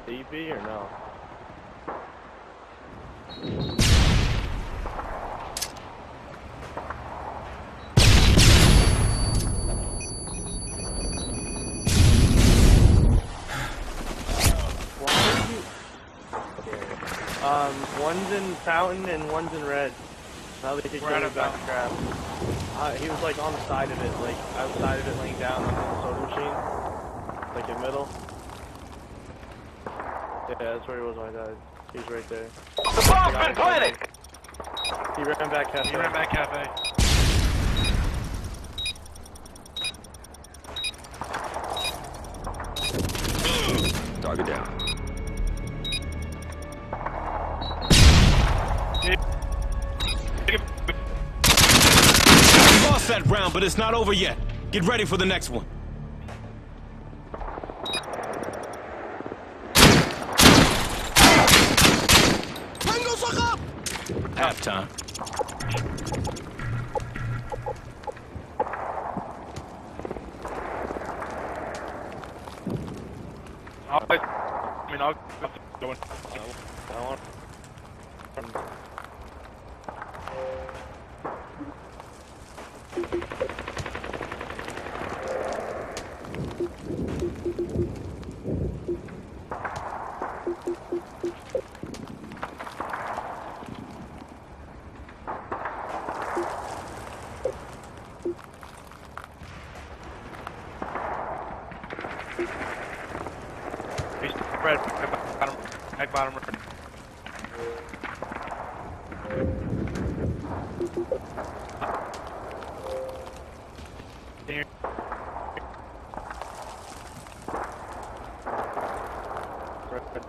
DB or no? One's in fountain and one's in red. Now they keep going back to grab. He was like on the side of it, like outside of it, laying down on the soda machine, like in middle. Yeah, that's where he was when I died. He's right there. The bomb's been planted! He ran back cafe. He ran back cafe. Target down. We lost that round, but it's not over yet. Get ready for the next one. Halftime. I'll go in. I want. Red, back bottom, red. Here. Red.